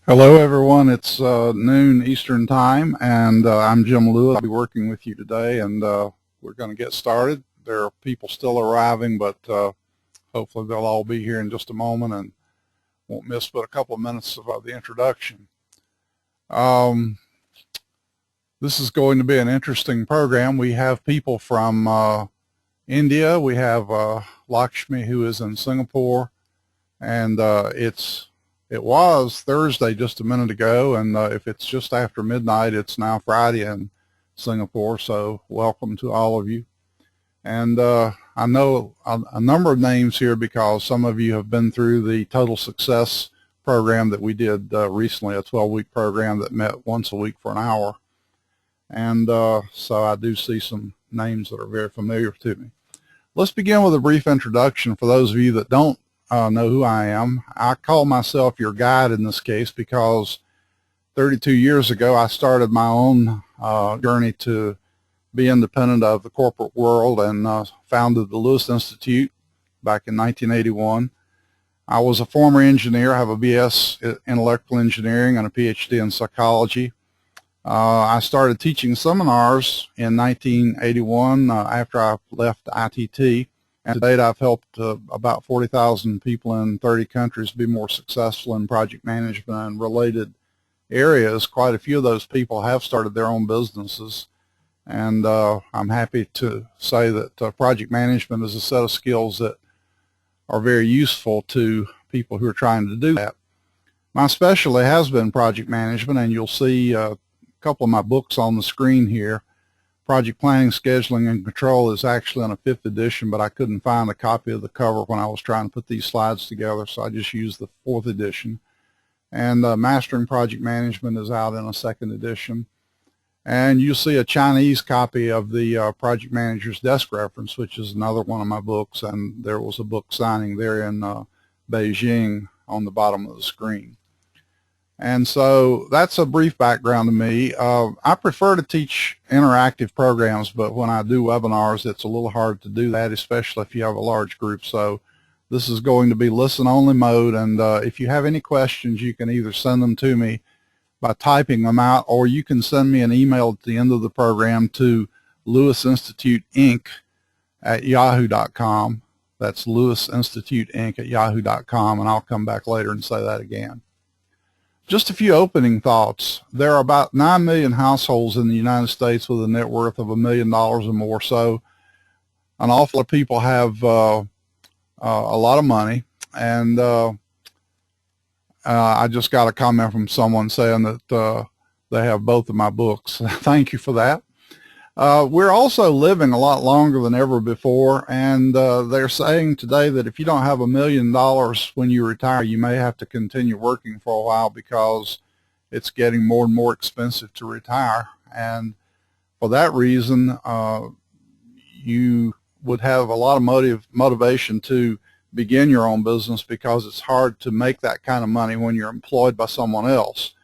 Hello everyone, it's noon Eastern Time, and I'm Jim Lewis. I'll be working with you today, and we're going to get started. There are people still arriving, but hopefully they'll all be here in just a moment and won't miss but a couple of minutes of the introduction. This is going to be an interesting program. We have people from India. We have Lakshmi, who is in Singapore, and it was Thursday just a minute ago, and if it's just after midnight, it's now Friday in Singapore, so welcome to all of you. And I know a number of names here because some of you have been through the Total Success program that we did recently, a 12-week program that met once a week for an hour. And so I do see some names that are very familiar to me. Let's begin with a brief introduction for those of you that don't know who I am. I call myself your guide in this case because 32 years ago I started my own journey to be independent of the corporate world and founded the Lewis Institute back in 1981. I was a former engineer. I have a BS in electrical engineering and a PhD in psychology. I started teaching seminars in 1981 after I left ITT. And to date, I've helped about 40,000 people in 30 countries be more successful in project management and related areas. Quite a few of those people have started their own businesses. And I'm happy to say that project management is a set of skills that are very useful to people who are trying to do that. My specialty has been project management, and you'll see a couple of my books on the screen here. Project Planning, Scheduling, and Control is actually on a 5th edition, but I couldn't find a copy of the cover when I was trying to put these slides together, so I just used the 4th edition. And Mastering Project Management is out in a 2nd edition. And you'll see a Chinese copy of the Project Manager's Desk Reference, which is another one of my books, and there was a book signing there in Beijing on the bottom of the screen. And so that's a brief background to me. I prefer to teach interactive programs, but when I do webinars, it's a little hard to do that, especially if you have a large group. So this is going to be listen-only mode, and if you have any questions, you can either send them to me by typing them out, or you can send me an email at the end of the program to lewisinstituteinc@yahoo.com. That's lewisinstituteinc@yahoo.com, and I'll come back later and say that again. Just a few opening thoughts. There are about 9 million households in the United States with a net worth of $1 million or more, so an awful lot of people have a lot of money. And I just got a comment from someone saying that they have both of my books. Thank you for that. We're also living a lot longer than ever before, and they're saying today that if you don't have $1 million when you retire, you may have to continue working for a while because it's getting more and more expensive to retire. And for that reason, you would have a lot of motivation to begin your own business because it's hard to make that kind of money when you're employed by someone else.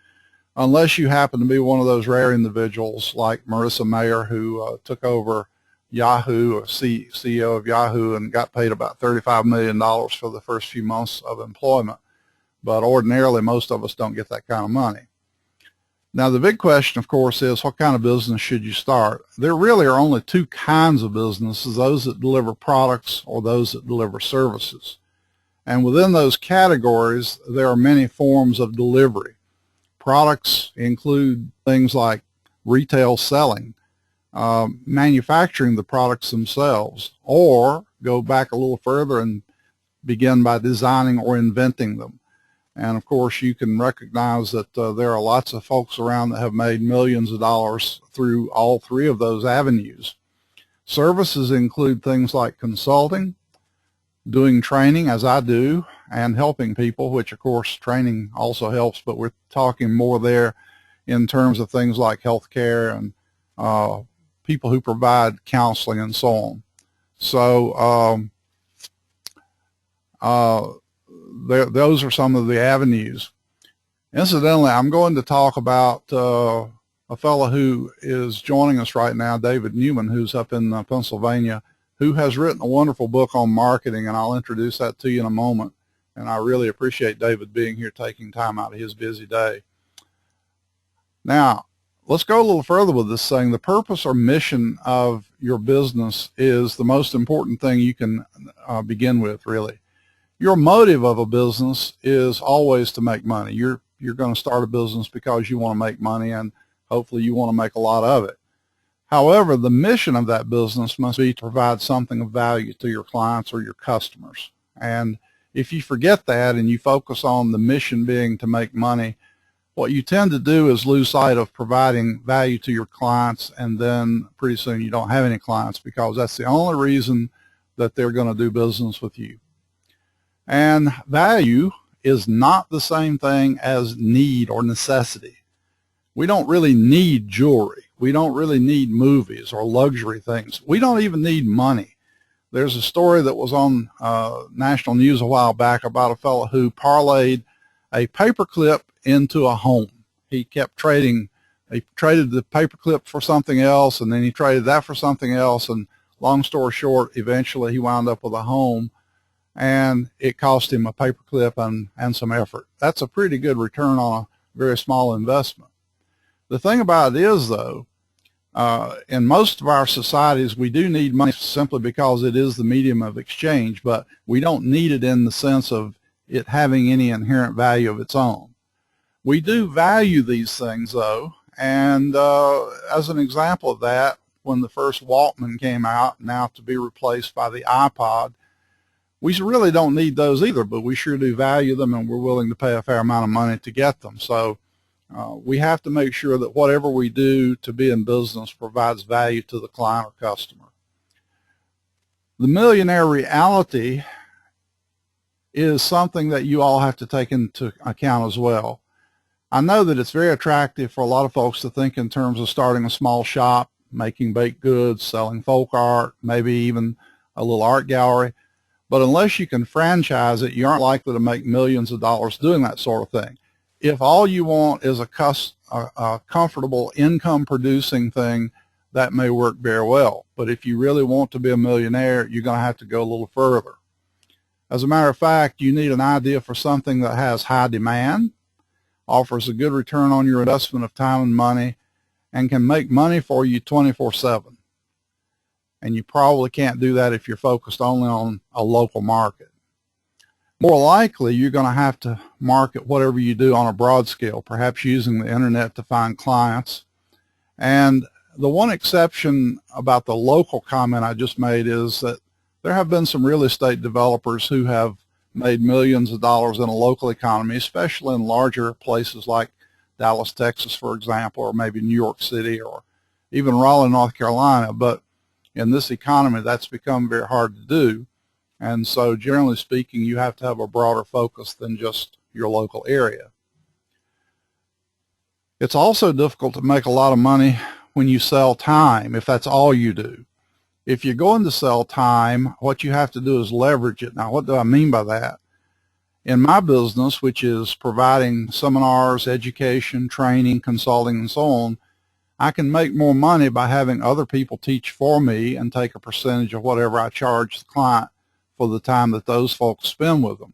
Unless you happen to be one of those rare individuals like Marissa Mayer, who took over Yahoo, or CEO of Yahoo, and got paid about $35 million for the first few months of employment. But ordinarily, most of us don't get that kind of money. Now, the big question, of course, is what kind of business should you start? There really are only two kinds of businesses, those that deliver products or those that deliver services. And within those categories, there are many forms of delivery. Products include things like retail selling, manufacturing the products themselves, or go back a little further and begin by designing or inventing them. And of course, you can recognize that there are lots of folks around that have made millions of dollars through all three of those avenues. Services include things like consulting, doing training, as I do, and helping people, which of course training also helps, but we're talking more there in terms of things like healthcare and people who provide counseling and so on. So those are some of the avenues. Incidentally, I'm going to talk about a fellow who is joining us right now, David Newman, who's up in Pennsylvania, who has written a wonderful book on marketing, and I'll introduce that to you in a moment. And I really appreciate David being here, taking time out of his busy day. Now, let's go a little further with this thing. The purpose or mission of your business is the most important thing you can begin with, really. Your motive of a business is always to make money. You're going to start a business because you want to make money, and hopefully you want to make a lot of it. However, the mission of that business must be to provide something of value to your clients or your customers. And if you forget that and you focus on the mission being to make money, what you tend to do is lose sight of providing value to your clients, and then pretty soon you don't have any clients because that's the only reason that they're going to do business with you. And value is not the same thing as need or necessity. We don't really need jewelry. We don't really need movies or luxury things. We don't even need money. There's a story that was on national news a while back about a fellow who parlayed a paperclip into a home. He kept trading. He traded the paperclip for something else, and then he traded that for something else, and long story short, eventually he wound up with a home, and it cost him a paperclip and some effort. That's a pretty good return on a very small investment. The thing about it is, though, in most of our societies, we do need money simply because it is the medium of exchange, but we don't need it in the sense of it having any inherent value of its own. We do value these things, though, and as an example of that, when the first Walkman came out, now to be replaced by the iPod, we really don't need those either, but we sure do value them, and we're willing to pay a fair amount of money to get them. So we have to make sure that whatever we do to be in business provides value to the client or customer. The millionaire reality is something that you all have to take into account as well. I know that it's very attractive for a lot of folks to think in terms of starting a small shop, making baked goods, selling folk art, maybe even a little art gallery. But unless you can franchise it, you aren't likely to make millions of dollars doing that sort of thing. If all you want is a comfortable income-producing thing, that may work very well. But if you really want to be a millionaire, you're going to have to go a little further. As a matter of fact, you need an idea for something that has high demand, offers a good return on your investment of time and money, and can make money for you 24/7. And you probably can't do that if you're focused only on a local market. More likely, you're going to have to market whatever you do on a broad scale, perhaps using the internet to find clients. And the one exception about the local comment I just made is that there have been some real estate developers who have made millions of dollars in a local economy, especially in larger places like Dallas, Texas, for example, or maybe New York City, or even Raleigh, North Carolina. But in this economy, that's become very hard to do. And so generally speaking, you have to have a broader focus than just your local area. It's also difficult to make a lot of money when you sell time, if that's all you do. If you're going to sell time, what you have to do is leverage it. Now, what do I mean by that? In my business, which is providing seminars, education, training, consulting, and so on, I can make more money by having other people teach for me and take a percentage of whatever I charge the client for the time that those folks spend with them.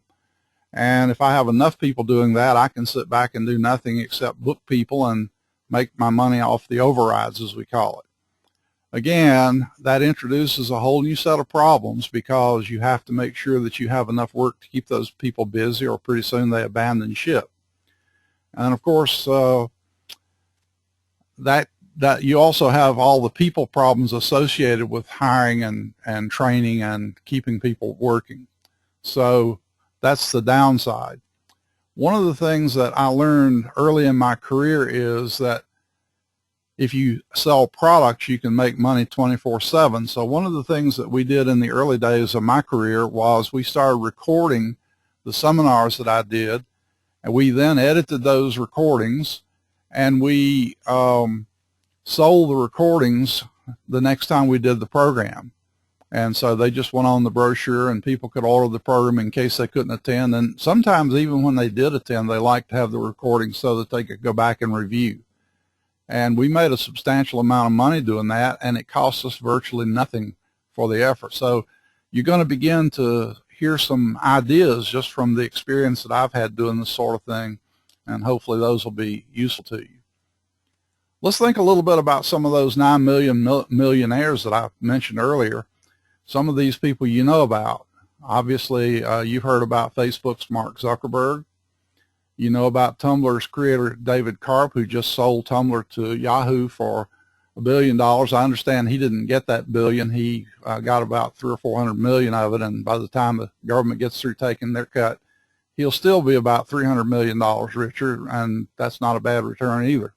And if I have enough people doing that, I can sit back and do nothing except book people and make my money off the overrides, as we call it. Again, that introduces a whole new set of problems because you have to make sure that you have enough work to keep those people busy, or pretty soon they abandon ship. And of course, that you also have all the people problems associated with hiring and training and keeping people working. So that's the downside. One of the things that I learned early in my career is that if you sell products, you can make money 24/7. So one of the things that we did in the early days of my career was we started recording the seminars that I did, and we then edited those recordings, and we sold the recordings the next time we did the program. And so they just went on the brochure, and people could order the program in case they couldn't attend. And sometimes even when they did attend, they liked to have the recording so that they could go back and review. And we made a substantial amount of money doing that, and it cost us virtually nothing for the effort. So you're going to begin to hear some ideas just from the experience that I've had doing this sort of thing, and hopefully those will be useful to you. Let's think a little bit about some of those 9 million millionaires that I mentioned earlier. Some of these people you know about. Obviously, you've heard about Facebook's Mark Zuckerberg. You know about Tumblr's creator David Karp, who just sold Tumblr to Yahoo for $1 billion. I understand he didn't get that billion. He got about 300 or 400 million of it, and by the time the government gets through taking their cut, he'll still be about $300 million richer, and that's not a bad return either.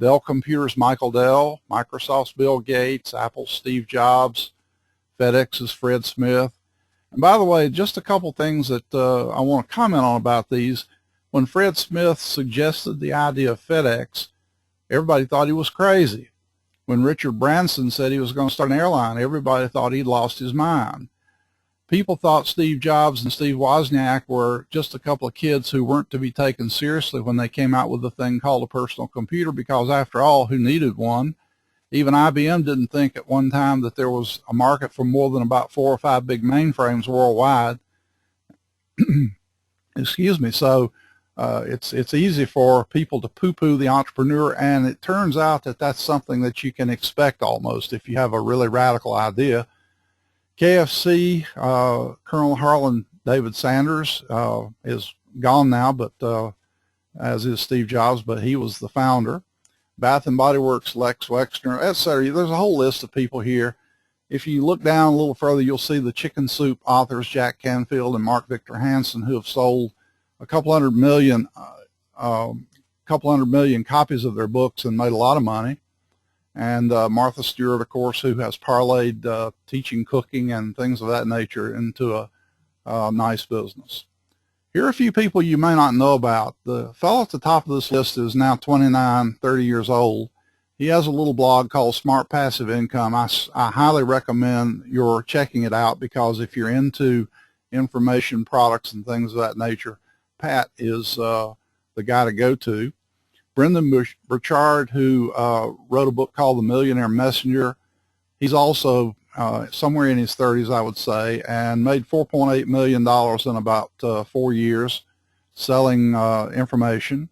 Dell Computers' Michael Dell, Microsoft's Bill Gates, Apple's Steve Jobs, FedEx's Fred Smith. And by the way, just a couple things that I want to comment on about these. When Fred Smith suggested the idea of FedEx, everybody thought he was crazy. When Richard Branson said he was going to start an airline, everybody thought he'd lost his mind. People thought Steve Jobs and Steve Wozniak were just a couple of kids who weren't to be taken seriously when they came out with a thing called a personal computer, because after all, who needed one? Even IBM didn't think at one time that there was a market for more than about 4 or 5 big mainframes worldwide. Excuse me. So it's easy for people to poo-poo the entrepreneur, and it turns out that that's something that you can expect almost if you have a really radical idea. KFC, Colonel Harlan David Sanders is gone now, but as is Steve Jobs, but he was the founder. Bath and Body Works, Lex Wexner, etc. There's a whole list of people here. If you look down a little further, you'll see the Chicken Soup authors, Jack Canfield and Mark Victor Hansen, who have sold a couple hundred million copies of their books and made a lot of money. And Martha Stewart, of course, who has parlayed teaching cooking and things of that nature into a nice business. Here are a few people you may not know about. The fellow at the top of this list is now 29, 30 years old. He has a little blog called Smart Passive Income. I highly recommend your checking it out, because if you're into information products and things of that nature, Pat is the guy to go to. Brendan Burchard, who wrote a book called The Millionaire Messenger. He's also somewhere in his 30s, I would say, and made $4.8 million in about 4 years selling information.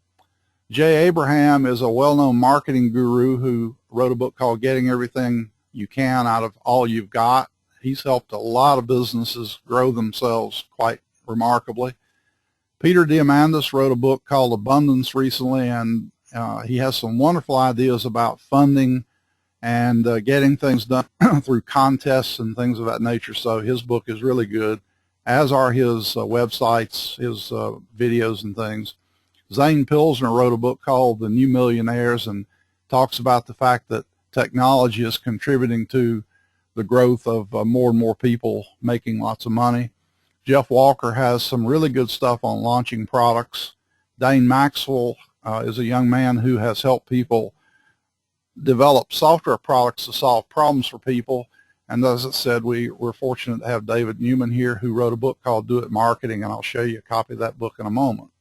Jay Abraham is a well-known marketing guru who wrote a book called Getting Everything You Can Out of All You've Got. He's helped a lot of businesses grow themselves quite remarkably. Peter Diamandis wrote a book called Abundance recently, and he has some wonderful ideas about funding and getting things done through contests and things of that nature. So his book is really good, as are his websites, his videos and things. Zane Pilsner wrote a book called The New Millionaires and talks about the fact that technology is contributing to the growth of more and more people making lots of money. Jeff Walker has some really good stuff on launching products. Dane Maxwell is a young man who has helped people develop software products to solve problems for people. And as I said, we're fortunate to have David Newman here, who wrote a book called Do It Marketing, and I'll show you a copy of that book in a moment.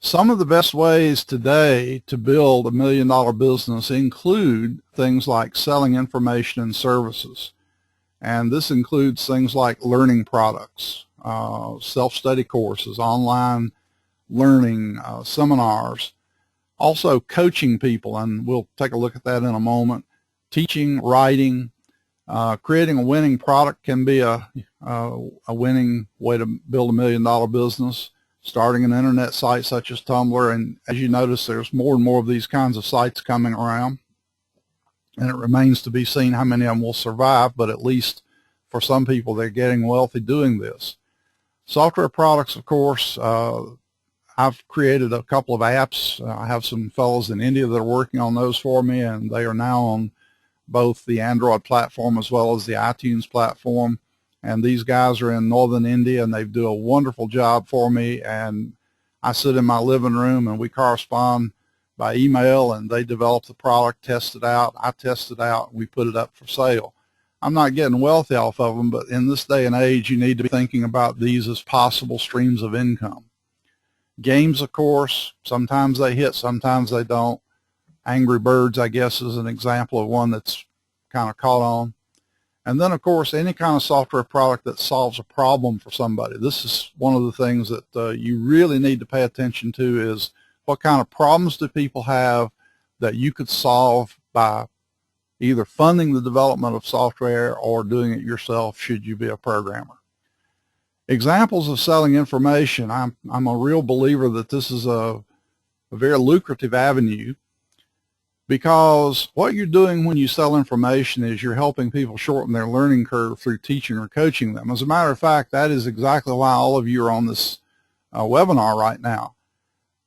Some of the best ways today to build $1 million business include things like selling information and services. And this includes things like learning products, self-study courses, online learning, seminars, also coaching people, and we'll take a look at that in a moment, teaching, writing. Creating a winning product can be a winning way to build $1 million business. Starting an internet site such as Tumblr, and as you notice, there's more and more of these kinds of sites coming around, and it remains to be seen how many of them will survive, but at least for some people, they're getting wealthy doing this. Software products, of course, I've created a couple of apps. I have some fellows in India that are working on those for me, and they are now on both the Android platform as well as the iTunes platform. And these guys are in northern India, and they do a wonderful job for me. And I sit in my living room, and we correspond by email, and they develop the product, test it out, I test it out, and we put it up for sale. I'm not getting wealthy off of them, but in this day and age, you need to be thinking about these as possible streams of income. Games, of course, sometimes they hit, sometimes they don't. Angry Birds, I guess, is an example of one that's kind of caught on. And then, of course, any kind of software product that solves a problem for somebody. This is one of the things that you really need to pay attention to is what kind of problems do people have that you could solve by either funding the development of software or doing it yourself should you be a programmer. Examples of selling information. I'm a real believer that this is a very lucrative avenue, because what you're doing when you sell information is you're helping people shorten their learning curve through teaching or coaching them. As a matter of fact, that is exactly why all of you are on this webinar right now.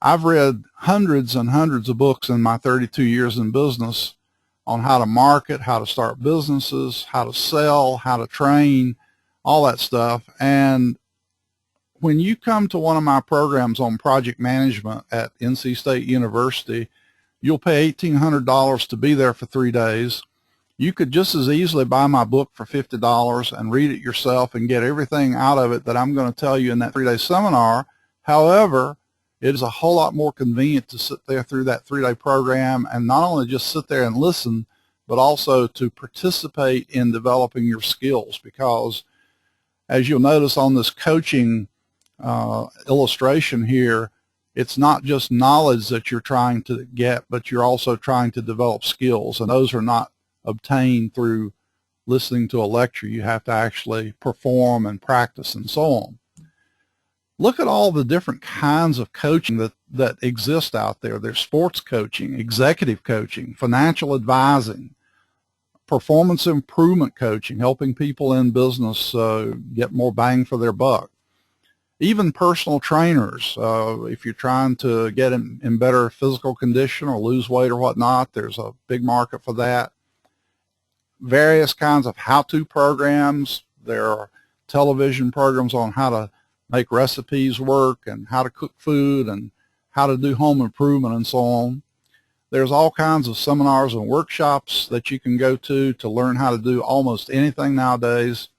I've read hundreds and hundreds of books in my 32 years in business on how to market, how to start businesses, how to sell, how to train, all that stuff. And when you come to one of my programs on project management at NC State University, you'll pay $1,800 to be there for 3 days. You could just as easily buy my book for $50 and read it yourself and get everything out of it that I'm going to tell you in that 3-day seminar. However, it is a whole lot more convenient to sit there through that 3-day program and not only just sit there and listen, but also to participate in developing your skills, because as you'll notice on this coaching illustration here, it's not just knowledge that you're trying to get, but you're also trying to develop skills, and those are not obtained through listening to a lecture. You have to actually perform and practice and so on. Look at all the different kinds of coaching that exist out there. There's sports coaching, executive coaching, financial advising, performance improvement coaching, helping people in business get more bang for their buck. Even personal trainers, if you're trying to get in better physical condition or lose weight or whatnot, there's a big market for that. Various kinds of how-to programs. There are television programs on how to make recipes work and how to cook food and how to do home improvement and so on. There's all kinds of seminars and workshops that you can go to learn how to do almost anything nowadays.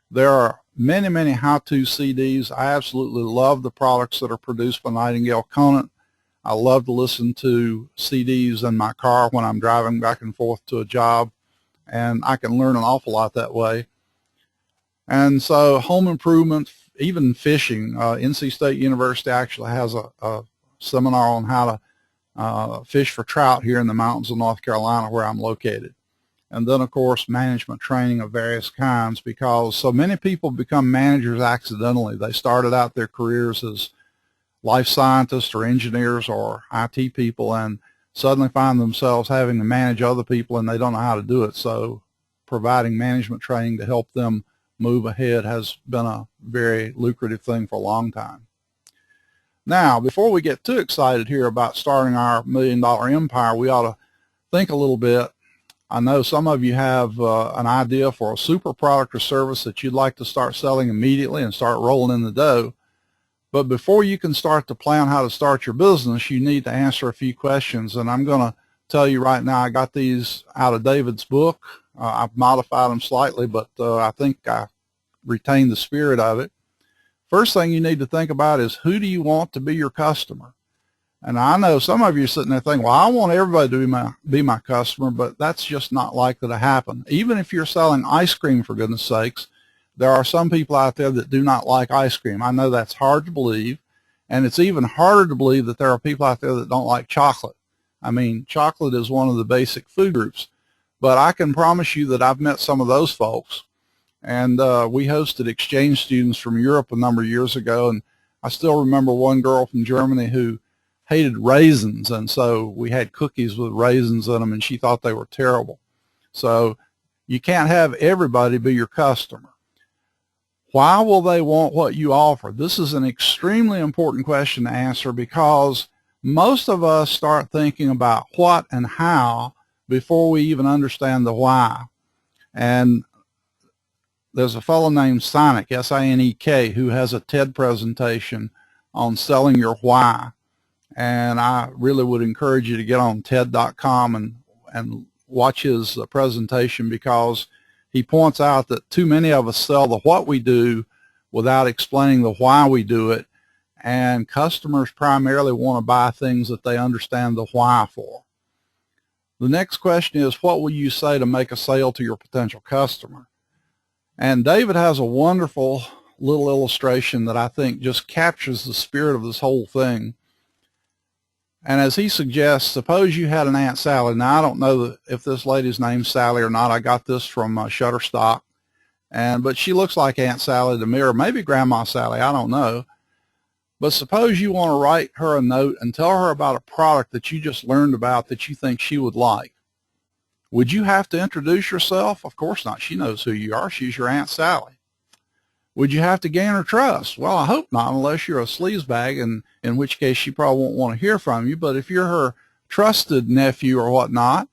There are many, many how-to CDs. I absolutely love the products that are produced by Nightingale Conant. I love to listen to CDs in my car when I'm driving back and forth to a job, and I can learn an awful lot that way. And so home improvement, even fishing. NC State University actually has a seminar on how to fish for trout here in the mountains of North Carolina where I'm located. And then, of course, management training of various kinds, because so many people become managers accidentally. They started out their careers as life scientists or engineers or IT people and suddenly find themselves having to manage other people and they don't know how to do it. So providing management training to help them move ahead has been a very lucrative thing for a long time. Now, before we get too excited here about starting our $1 million empire, we ought to think a little bit. I know some of you have an idea for a super product or service that you'd like to start selling immediately and start rolling in the dough. But before you can start to plan how to start your business, you need to answer a few questions. And I'm going to tell you right now, I got these out of David's book. I've modified them slightly, but I think I retained the spirit of it. First thing you need to think about is, who do you want to be your customer? And I know some of you are sitting there thinking, well, I want everybody to be my customer, but that's just not likely to happen. Even if you're selling ice cream, for goodness sakes, there are some people out there that do not like ice cream. I know that's hard to believe, and it's even harder to believe that there are people out there that don't like chocolate. I mean, chocolate is one of the basic food groups, but I can promise you that I've met some of those folks. And we hosted exchange students from Europe a number of years ago, and I still remember one girl from Germany who hated raisins, and so we had cookies with raisins in them, and she thought they were terrible. So you can't have everybody be your customer. Why will they want what you offer? This is an extremely important question to answer, because most of us start thinking about what and how before we even understand the why. And there's a fellow named Sinek, S-I-N-E-K, who has a TED presentation on selling your why. And I really would encourage you to get on TED.com and watch his presentation, because he points out that too many of us sell the what we do without explaining the why we do it, and customers primarily want to buy things that they understand the why for. The next question is, what will you say to make a sale to your potential customer? And David has a wonderful little illustration that I think just captures the spirit of this whole thing. And as he suggests, suppose you had an Aunt Sally. Now, I don't know if this lady's name's Sally or not. I got this from Shutterstock. But she looks like Aunt Sally to me, or maybe Grandma Sally, I don't know. But suppose you want to write her a note and tell her about a product that you just learned about that you think she would like. Would you have to introduce yourself? Of course not. She knows who you are. She's your Aunt Sally. Would you have to gain her trust? Well, I hope not, unless you're a sleazebag, and in which case she probably won't want to hear from you. But if you're her trusted nephew or whatnot,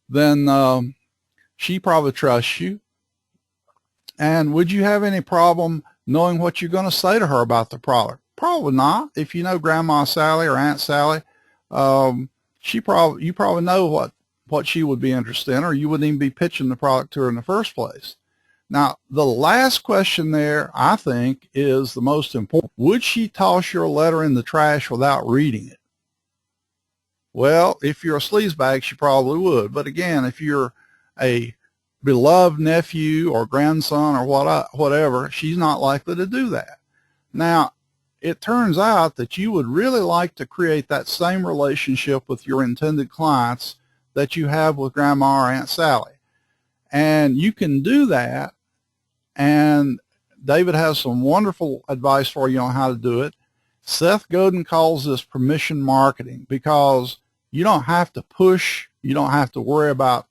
then she probably trusts you. And would you have any problem knowing what you're going to say to her about the product? Probably not. If you know Grandma Sally or Aunt Sally, you probably know what she would be interested in, or you wouldn't even be pitching the product to her in the first place. Now, the last question there, I think, is the most important. Would she toss your letter in the trash without reading it? Well, if you're a sleazebag, she probably would. But again, if you're a beloved nephew or grandson or whatever, she's not likely to do that. Now, it turns out that you would really like to create that same relationship with your intended clients that you have with Grandma or Aunt Sally. And you can do that. And David has some wonderful advice for you on how to do it. Seth Godin calls this permission marketing, because you don't have to push. You don't have to worry about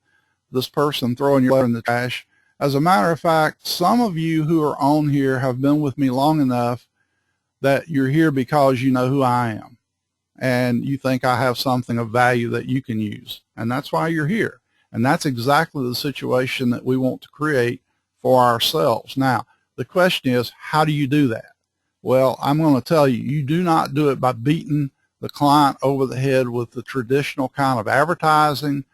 this person throwing your letter in the trash. As a matter of fact, some of you who are on here have been with me long enough that you're here because you know who I am, and you think I have something of value that you can use, and that's why you're here. And that's exactly the situation that we want to create for ourselves. Now, the question is, how do you do that? Well, I'm going to tell you, you do not do it by beating the client over the head with the traditional kind of advertising,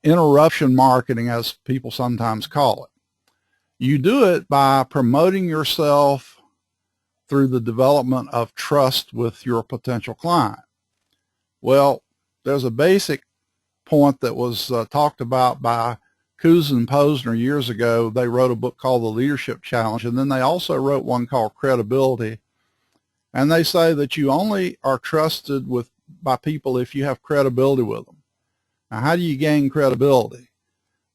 interruption marketing, as people sometimes call it. You do it by promoting yourself through the development of trust with your potential client. Well, there's a basic point that was talked about by Coos and Posner years ago. They wrote a book called The Leadership Challenge, and then they also wrote one called Credibility. And they say that you only are trusted by people if you have credibility with them. Now, how do you gain credibility?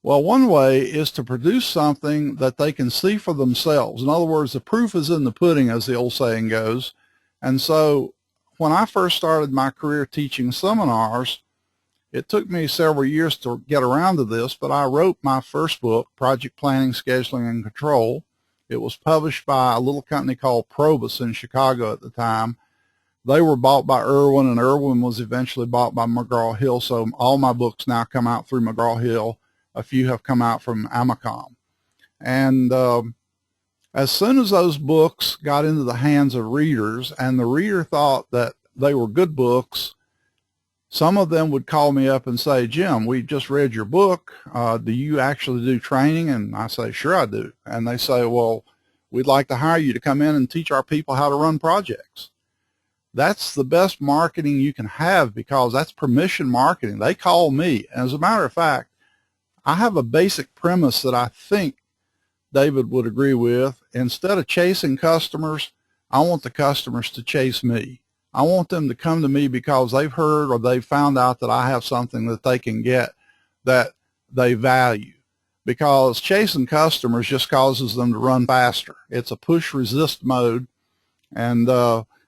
Well, one way is to produce something that they can see for themselves. In other words, the proof is in the pudding, as the old saying goes. And so when I first started my career teaching seminars, it took me several years to get around to this, but I wrote my first book, Project Planning, Scheduling, and Control. It was published by a little company called Probus in Chicago at the time. They were bought by Irwin, and Irwin was eventually bought by McGraw-Hill, so all my books now come out through McGraw-Hill. A few have come out from Amacom. And as soon as those books got into the hands of readers, and the reader thought that they were good books, some of them would call me up and say, Jim, we just read your book. Do you actually do training? And I say, sure I do. And they say, well, we'd like to hire you to come in and teach our people how to run projects. That's the best marketing you can have, because that's permission marketing. They call me. And as a matter of fact, I have a basic premise that I think David would agree with. Instead of chasing customers, I want the customers to chase me. I want them to come to me because they've heard or they've found out that I have something that they can get that they value. Because chasing customers just causes them to run faster. It's a push-resist mode, and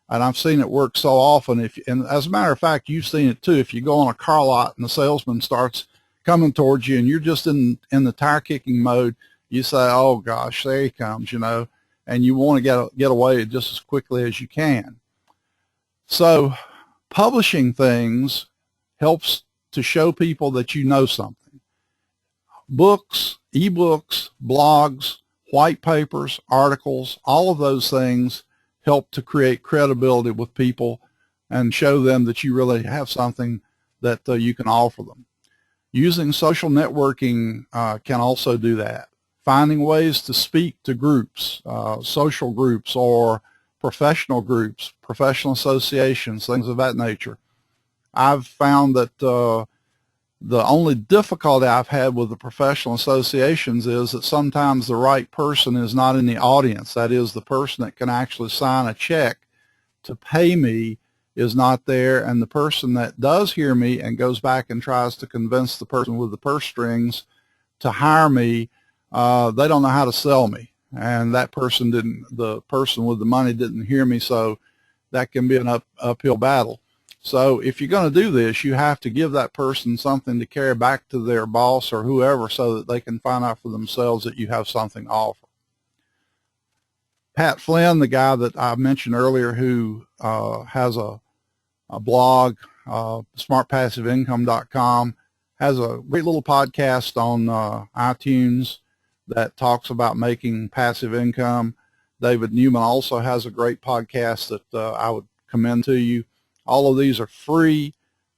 I've seen it work so often. And as a matter of fact, you've seen it too. If you go on a car lot and the salesman starts coming towards you and you're just in the tire-kicking mode, you say, oh gosh, there he comes, and you want to get away just as quickly as you can. So publishing things helps to show people that you know something. Books, ebooks, blogs, white papers, articles, all of those things help to create credibility with people and show them that you really have something that you can offer them. Using social networking can also do that. Finding ways to speak to groups, social groups or professional groups, professional associations, things of that nature. I've found that The only difficulty I've had with the professional associations is that sometimes the right person is not in the audience. That is, the person that can actually sign a check to pay me is not there, and the person that does hear me and goes back and tries to convince the person with the purse strings to hire me, they don't know how to sell me, and that person didn't, the person with the money didn't hear me, so that can be an uphill battle. So if you're going to do this, you have to give that person something to carry back to their boss or whoever so that they can find out for themselves that you have something to offer. Pat Flynn, the guy that I mentioned earlier, who has a blog, smartpassiveincome.com, has a great little podcast on iTunes that talks about making passive income. David Newman also has a great podcast that I would commend to you. All of these are free.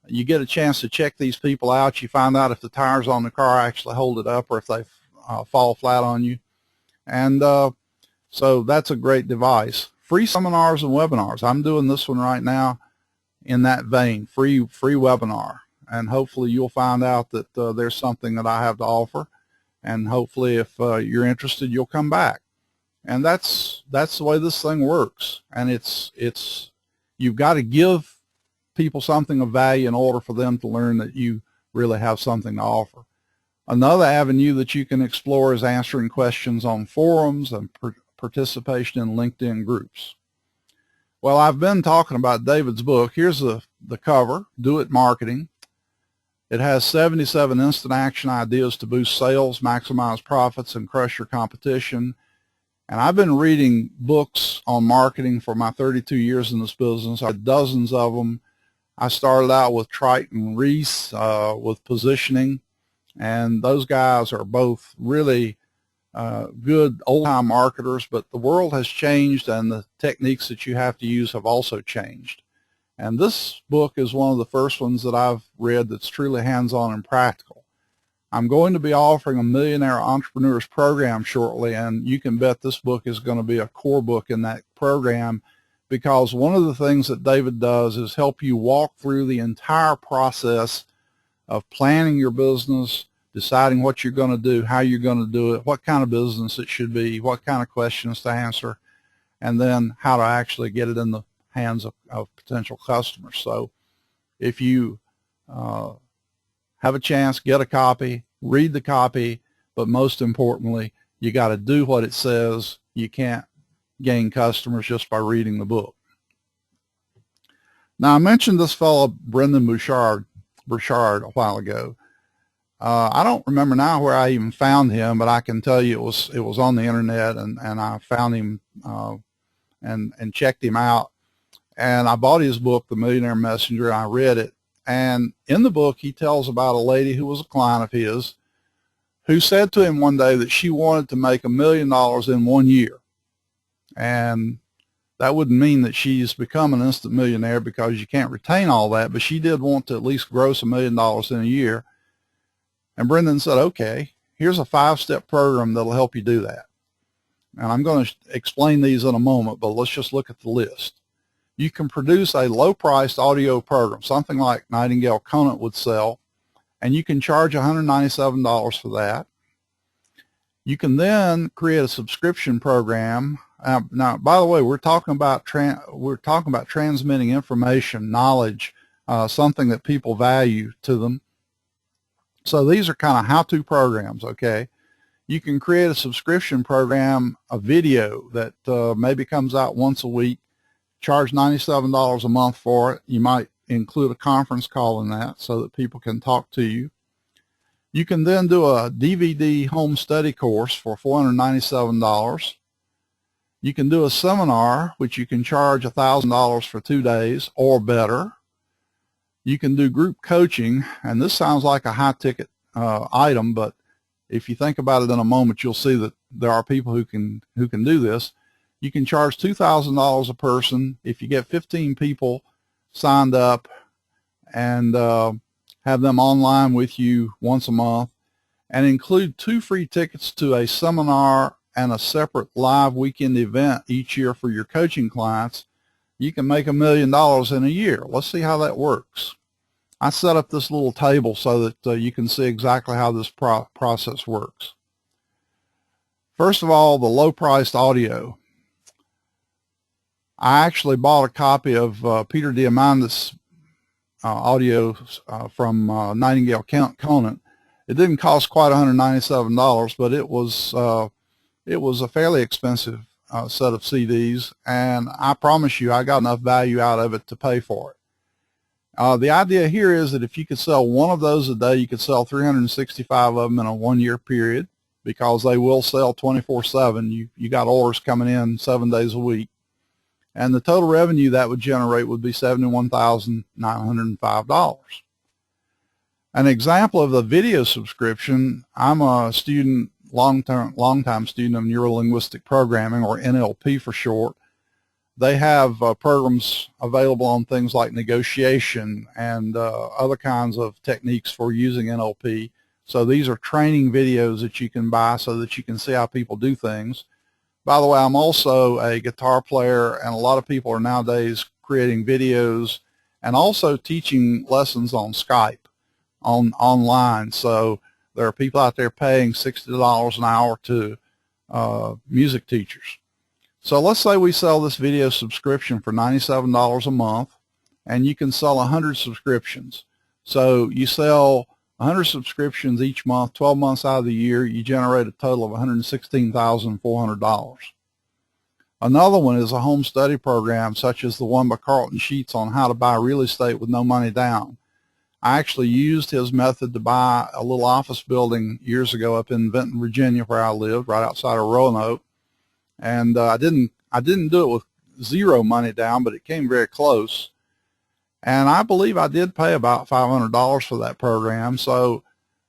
You get a chance to check these people out. You find out if the tires on the car actually hold it up or if they fall flat on you. And so that's a great device. Free seminars and webinars. I'm doing this one right now in that vein, free webinar. And hopefully you'll find out that there's something that I have to offer. And hopefully if you're interested, you'll come back. And that's the way this thing works. And you've got to give people something of value in order for them to learn that you really have something to offer. Another avenue that you can explore is answering questions on forums and participation in LinkedIn groups. Well, I've been talking about David's book. Here's the cover, Do It Marketing. It has 77 instant action ideas to boost sales, maximize profits, and crush your competition. And I've been reading books on marketing for my 32 years in this business. I have dozens of them. I started out with Triton Reese with positioning, and those guys are both really good old-time marketers, but the world has changed and the techniques that you have to use have also changed. And this book is one of the first ones that I've read that's truly hands-on and practical. I'm going to be offering a Millionaire Entrepreneurs program shortly, and you can bet this book is going to be a core book in that program, because one of the things that David does is help you walk through the entire process of planning your business, deciding what you're going to do, how you're going to do it, what kind of business it should be, what kind of questions to answer, and then how to actually get it in the hands of potential customers. So if you have a chance, get a copy, read the copy, but most importantly, you got to do what it says. You can't gain customers just by reading the book. Now, I mentioned this fellow, Brendan Burchard, a while ago. I don't remember now where I even found him, but I can tell you it was on the internet, and I found him and checked him out. And I bought his book, The Millionaire Messenger, and I read it. And in the book, he tells about a lady who was a client of his who said to him one day that she wanted to make $1 million in 1 year. And that wouldn't mean that she's become an instant millionaire, because you can't retain all that, but she did want to at least gross $1 million in a year. And Brendan said, okay, here's a 5-step program that'll help you do that. And I'm going to explain these in a moment, but let's just look at the list. You can produce a low-priced audio program, something like Nightingale Conant would sell, and you can charge $197 for that. You can then create a subscription program. Now, by the way, we're talking about transmitting information, knowledge, something that people value to them. So these are kind of how-to programs, okay? You can create a subscription program, a video that maybe comes out once a week, charge $97 a month for it. You might include a conference call in that so that people can talk to you. You can then do a DVD home study course for $497. You can do a seminar, which you can charge $1,000 for 2 days or better. You can do group coaching, and this sounds like a high-ticket item, but if you think about it in a moment, you'll see that there are people who can do this. You can charge $2,000 a person if you get 15 people signed up and have them online with you once a month, and include 2 free tickets to a seminar and a separate live weekend event each year for your coaching clients. You can make $1 million in a year. Let's see how that works. I set up this little table so that you can see exactly how this process works. First of all, the low-priced audio. I actually bought a copy of Peter Diamandis' audio from Nightingale Conant. It didn't cost quite $197, but it was a fairly expensive set of CDs, and I promise you I got enough value out of it to pay for it. The idea here is that if you could sell one of those a day, you could sell 365 of them in a one-year period, because they will sell 24/7. You got orders coming in 7 days a week. And the total revenue that would generate would be $71,905. An example of the video subscription, I'm a student, long-time student of Neuro-Linguistic Programming, or NLP for short. They have programs available on things like negotiation and other kinds of techniques for using NLP. So these are training videos that you can buy so that you can see how people do things. By the way, I'm also a guitar player, and a lot of people are nowadays creating videos and also teaching lessons on Skype, online. So there are people out there paying $60 an hour to music teachers. So let's say we sell this video subscription for $97 a month, and you can sell 100 subscriptions. So you sell 100 subscriptions each month, 12 months out of the year, you generate a total of $116,400. Another one is a home study program, such as the one by Carlton Sheets on how to buy real estate with no money down. I actually used his method to buy a little office building years ago up in Benton, Virginia, where I lived, right outside of Roanoke. And I didn't do it with zero money down, but it came very close. And I believe I did pay about $500 for that program. So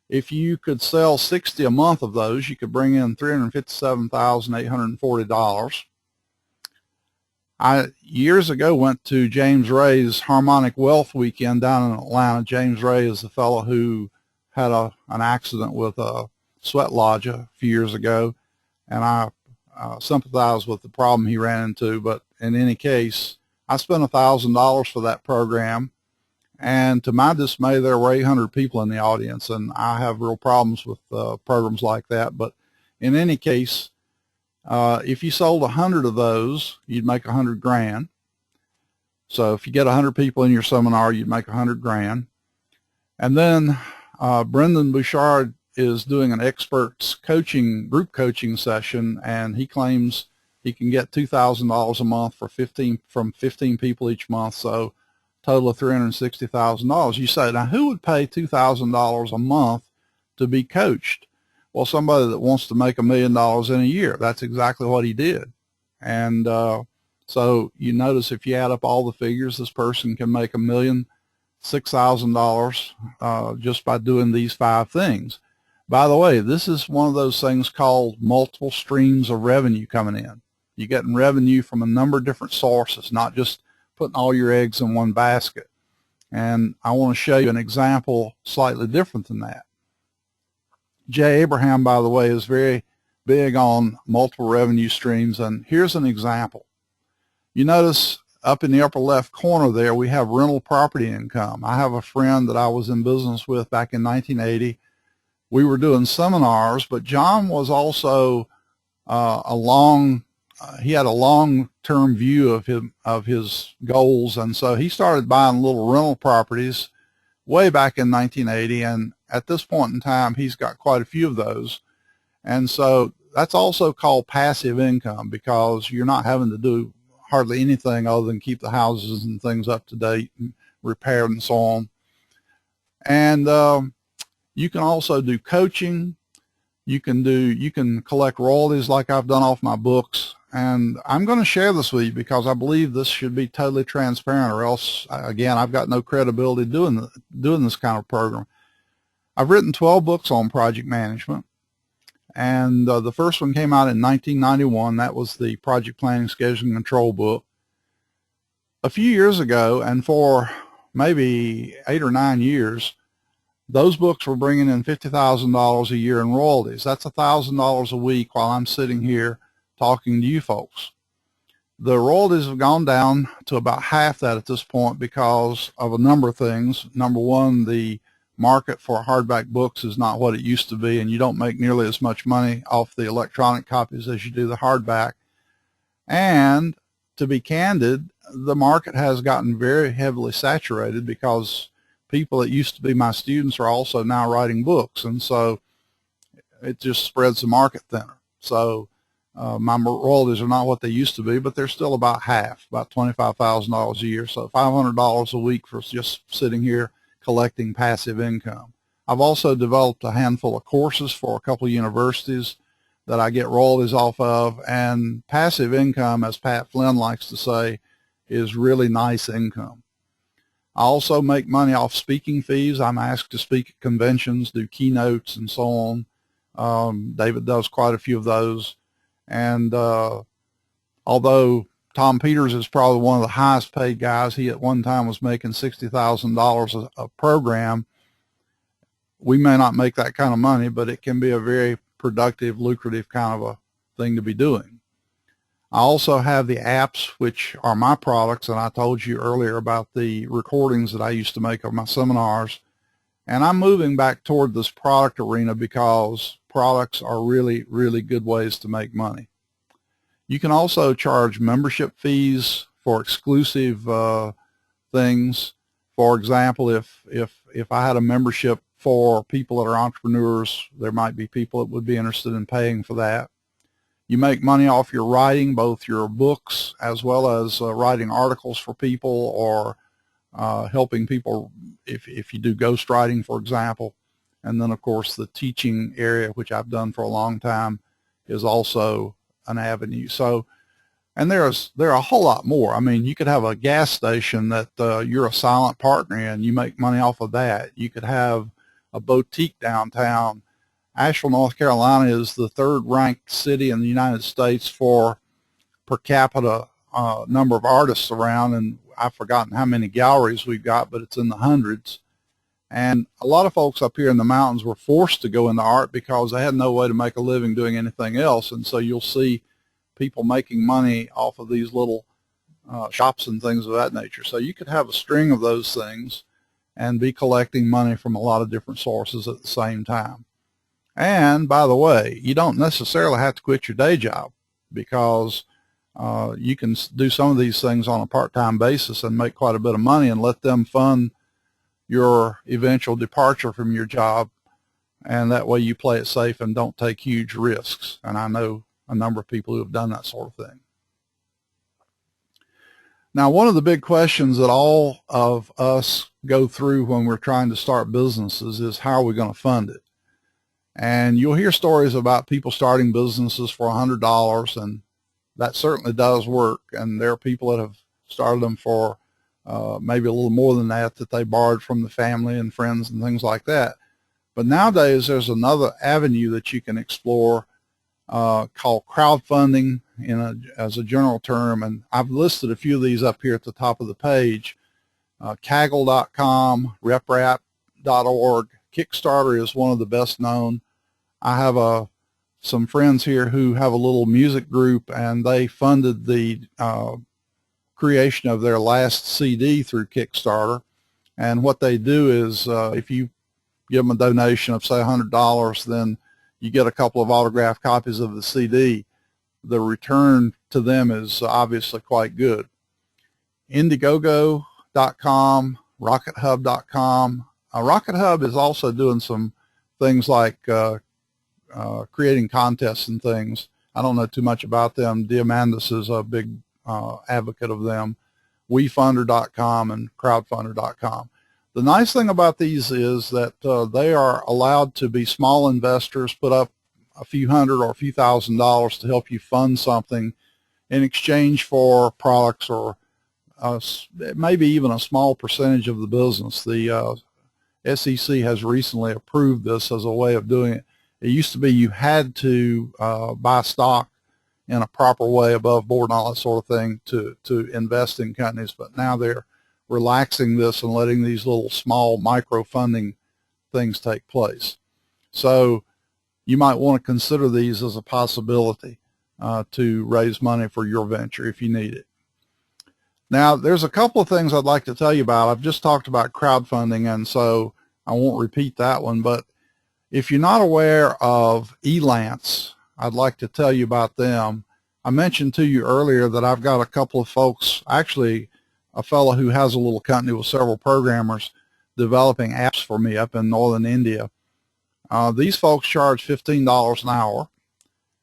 if you could sell 60 a month of those, you could bring in $357,840. I years ago went to James Ray's Harmonic Wealth Weekend down in Atlanta. James Ray is the fellow who had an accident with a sweat lodge a few years ago, and I sympathize with the problem he ran into. But in any case, I spent $1,000 for that program, and to my dismay, there were 800 people in the audience, and I have real problems with programs like that. But in any case, if you sold 100 of those, you'd make 100 grand. So if you get 100 people in your seminar, you'd make 100 grand. And then Brendan Bouchard is doing an experts group coaching session, and he claims he can get $2,000 a month from 15 people each month, so total of $360,000. You say, now who would pay $2,000 a month to be coached? Well, somebody that wants to make $1 million in a year. That's exactly what he did. And so you notice if you add up all the figures, this person can make $1,006,000 just by doing these 5 things. By the way, this is one of those things called multiple streams of revenue coming in. You're getting revenue from a number of different sources, not just putting all your eggs in one basket. And I want to show you an example slightly different than that. Jay Abraham, by the way, is very big on multiple revenue streams, and here's an example. You notice up in the upper left corner there, we have rental property income. I have a friend that I was in business with back in 1980. We were doing seminars, but John was also he had a long-term view of his goals, and so he started buying little rental properties way back in 1980, and at this point in time, he's got quite a few of those. And so that's also called passive income, because you're not having to do hardly anything other than keep the houses and things up to date and repaired and so on. And you can also do coaching. You can collect royalties like I've done off my books. And I'm going to share this with you because I believe this should be totally transparent, or else, again, I've got no credibility doing this kind of program. I've written 12 books on project management, and the first one came out in 1991. That was the Project Planning, Scheduling, Control book. A few years ago, and for maybe 8 or 9 years, those books were bringing in $50,000 a year in royalties. That's $1,000 a week while I'm sitting here talking to you folks. The royalties have gone down to about half that at this point because of a number of things. Number one, the market for hardback books is not what it used to be, and you don't make nearly as much money off the electronic copies as you do the hardback. And to be candid, the market has gotten very heavily saturated because people that used to be my students are also now writing books, and so it just spreads the market thinner. So my royalties are not what they used to be, but they're still about half, about $25,000 a year, so $500 a week for just sitting here collecting passive income. I've also developed a handful of courses for a couple of universities that I get royalties off of, and passive income, as Pat Flynn likes to say, is really nice income. I also make money off speaking fees. I'm asked to speak at conventions, do keynotes, and so on. David does quite a few of those. And although Tom Peters is probably one of the highest paid guys, he at one time was making $60,000 a program. We may not make that kind of money, but it can be a very productive, lucrative kind of a thing to be doing. I also have the apps, which are my products, and I told you earlier about the recordings that I used to make of my seminars. And I'm moving back toward this product arena because products are really, really good ways to make money. You can also charge membership fees for exclusive things. For example, if I had a membership for people that are entrepreneurs, there might be people that would be interested in paying for that. You make money off your writing, both your books as well as writing articles for people, or helping people if you do ghostwriting, for example. And then, of course, the teaching area, which I've done for a long time, is also an avenue. So, and there are a whole lot more. I mean, you could have a gas station that you're a silent partner in. You make money off of that. You could have a boutique downtown. Asheville, North Carolina is the third-ranked city in the United States for per capita number of artists around, and I've forgotten how many galleries we've got, but it's in the hundreds. And a lot of folks up here in the mountains were forced to go into art because they had no way to make a living doing anything else, and so you'll see people making money off of these little shops and things of that nature. So you could have a string of those things and be collecting money from a lot of different sources at the same time. And by the way, you don't necessarily have to quit your day job, because you can do some of these things on a part-time basis and make quite a bit of money and let them fund your eventual departure from your job, and that way you play it safe and don't take huge risks. And I know a number of people who have done that sort of thing. Now, one of the big questions that all of us go through when we're trying to start businesses is, how are we going to fund it? And you'll hear stories about people starting businesses for $100, and that certainly does work. And there are people that have started them for maybe a little more than that they borrowed from the family and friends and things like that. But nowadays, there's another avenue that you can explore called crowdfunding as a general term. And I've listed a few of these up here at the top of the page. Kaggle.com, reprap.org. Kickstarter is one of the best known. I have some friends here who have a little music group, and they funded the creation of their last CD through Kickstarter. And what they do is, if you give them a donation of, say, $100, then you get a couple of autographed copies of the CD. The return to them is obviously quite good. Indiegogo.com, RocketHub.com. RocketHub is also doing some things like creating contests and things. I don't know too much about them. Diamandis is a big advocate of them. WeFunder.com and Crowdfunder.com. The nice thing about these is that they are allowed to be small investors, put up a few hundred or a few $1,000s to help you fund something in exchange for products, or maybe even a small percentage of the business. The SEC has recently approved this as a way of doing it. It used to be you had to buy stock in a proper way above board and all that sort of thing to invest in companies, but now they're relaxing this and letting these little small micro funding things take place. So you might want to consider these as a possibility. to raise money for your venture if you need it. Now, there's a couple of things I'd like to tell you about. I've just talked about crowdfunding, and so I won't repeat that one, but if you're not aware of Elance, I'd like to tell you about them. I mentioned to you earlier that I've got a couple of folks, actually a fellow who has a little company with several programmers developing apps for me up in northern India. These folks charge $15 an hour,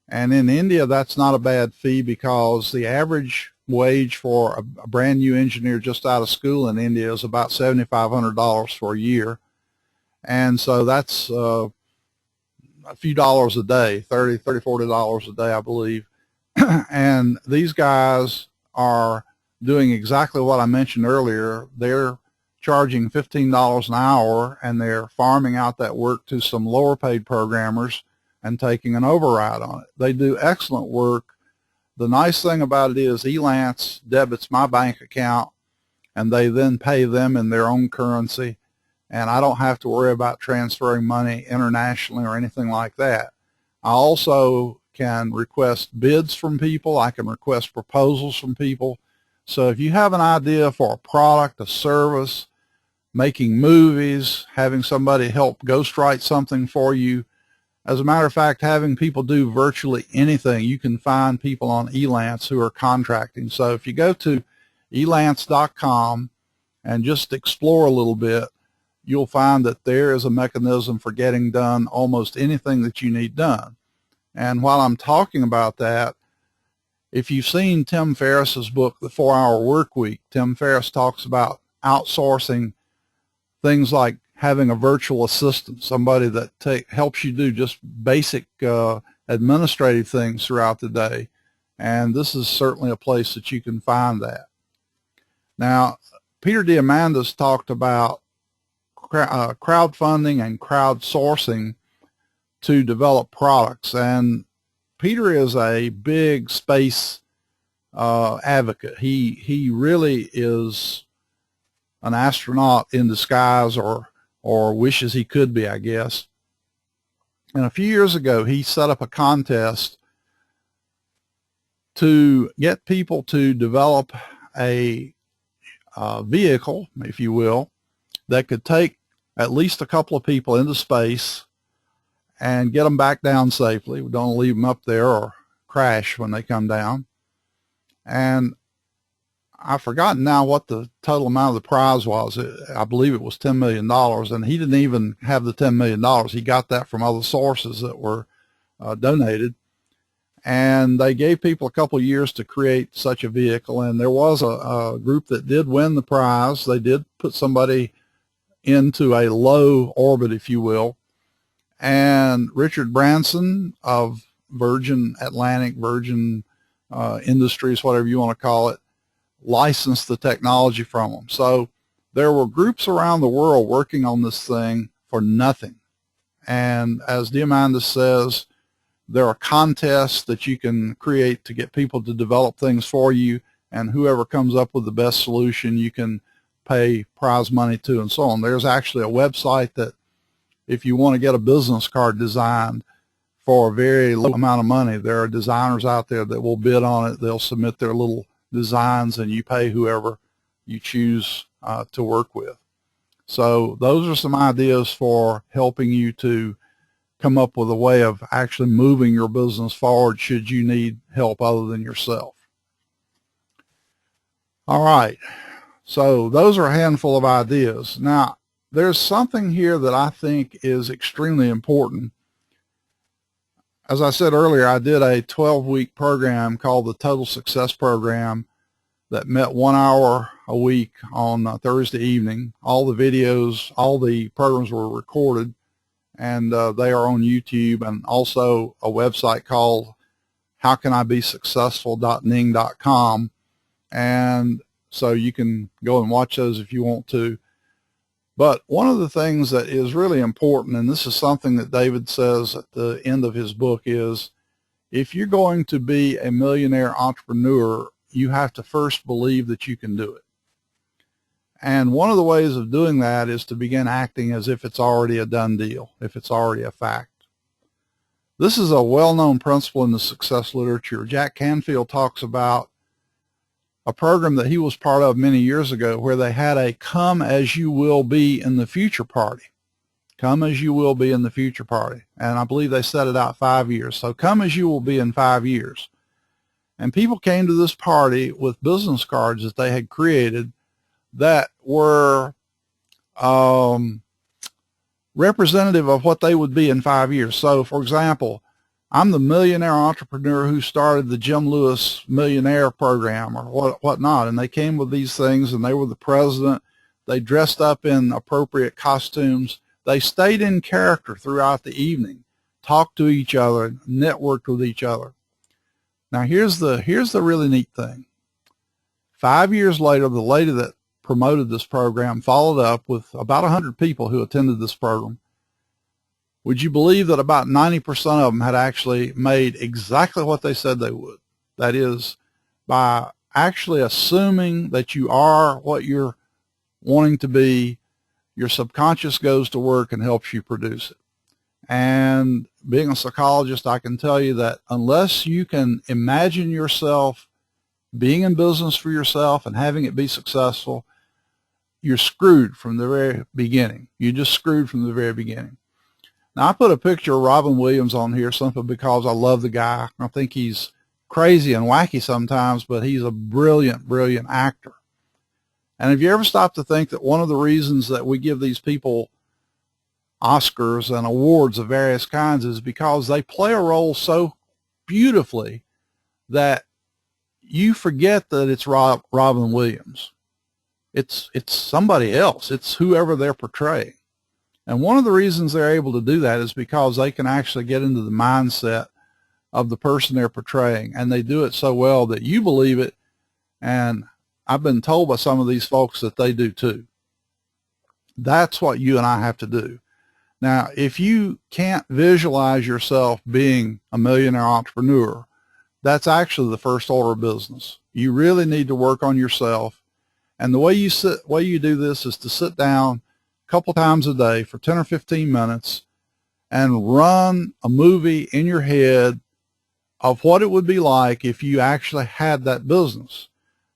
and in India that's not a bad fee because the average wage for a brand new engineer just out of school in India is about $7,500 for a year. And so that's a few dollars a day, $30, $40 a day, I believe. And these guys are doing exactly what I mentioned earlier. They're charging $15 an hour, and they're farming out that work to some lower paid programmers and taking an override on it. They do excellent work. The nice thing about it is Elance debits my bank account, and they then pay them in their own currency. And I don't have to worry about transferring money internationally or anything like that. I also can request bids from people. I can request proposals from people. So if you have an idea for a product, a service, making movies, having somebody help ghostwrite something for you, as a matter of fact, having people do virtually anything, you can find people on Elance who are contracting. So if you go to elance.com and just explore a little bit, you'll find that there is a mechanism for getting done almost anything that you need done. And while I'm talking about that, if you've seen Tim Ferriss's book, The 4-Hour Work Week, Tim Ferriss talks about outsourcing things like having a virtual assistant, somebody that helps you do just basic administrative things throughout the day. And this is certainly a place that you can find that. Now, Peter Diamandis talked about crowdfunding and crowdsourcing to develop products, and Peter is a big space advocate. He really is an astronaut in disguise, or wishes he could be, I guess. And a few years ago he set up a contest to get people to develop a vehicle, if you will, that could take at least a couple of people into space and get them back down safely. We don't leave them up there or crash when they come down. And I've forgotten now what the total amount of the prize was. I believe it was $10 million, and he didn't even have the $10 million. He got that from other sources that were donated. And they gave people a couple of years to create such a vehicle, and there was a group that did win the prize. They did put somebody into a low orbit, if you will, and Richard Branson of Virgin Industries, whatever you want to call it, licensed the technology from them. So there were groups around the world working on this thing for nothing. And as Diamandis says, there are contests that you can create to get people to develop things for you, and whoever comes up with the best solution you can pay prize money to, and so on. There's actually a website that if you want to get a business card designed for a very low amount of money, there are designers out there that will bid on it. They'll submit their little designs, and you pay whoever you choose to work with. So those are some ideas for helping you to come up with a way of actually moving your business forward should you need help other than yourself. All right, so those are a handful of ideas. Now, there's something here that I think is extremely important. As I said earlier, I did a 12-week program called the Total Success Program that met 1 hour a week on Thursday evening. All the videos, all the programs were recorded, and they are on YouTube, and also a website called howcanibesuccessful.ning.com, and so you can go and watch those if you want to. But one of the things that is really important, and this is something that David says at the end of his book, is if you're going to be a millionaire entrepreneur, you have to first believe that you can do it. And one of the ways of doing that is to begin acting as if it's already a done deal, if it's already a fact. This is a well-known principle in the success literature. Jack Canfield talks about a program that he was part of many years ago where they had a come as you will be in the future party. Come as you will be in the future party. And I believe they set it out 5 years. So come as you will be in 5 years. And people came to this party with business cards that they had created that were representative of what they would be in 5 years. So, for example, I'm the millionaire entrepreneur who started the Jim Lewis Millionaire program or whatnot. And they came with these things, and they were the president. They dressed up in appropriate costumes. They stayed in character throughout the evening, talked to each other, networked with each other. Now, here's the really neat thing. 5 years later, the lady that promoted this program followed up with about 100 people who attended this program. Would you believe that about 90% of them had actually made exactly what they said they would? That is, by actually assuming that you are what you're wanting to be, your subconscious goes to work and helps you produce it. And being a psychologist, I can tell you that unless you can imagine yourself being in business for yourself and having it be successful, you're screwed from the very beginning. You're just screwed from the very beginning. Now, I put a picture of Robin Williams on here simply because I love the guy. I think he's crazy and wacky sometimes, but he's a brilliant, brilliant actor. And have you ever stopped to think that one of the reasons that we give these people Oscars and awards of various kinds is because they play a role so beautifully that you forget that it's Robin Williams. It's somebody else. It's whoever they're portraying. And one of the reasons they're able to do that is because they can actually get into the mindset of the person they're portraying, and they do it so well that you believe it, and I've been told by some of these folks that they do too. That's what you and I have to do. Now, if you can't visualize yourself being a millionaire entrepreneur, that's actually the first order of business. You really need to work on yourself. And the way you do this is to sit down a couple times a day for 10 or 15 minutes and run a movie in your head of what it would be like if you actually had that business.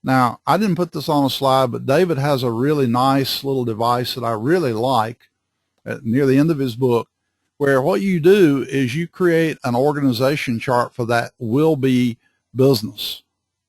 Now, I didn't put this on a slide, but David has a really nice little device that I really like near the end of his book, where what you do is you create an organization chart for that will-be business,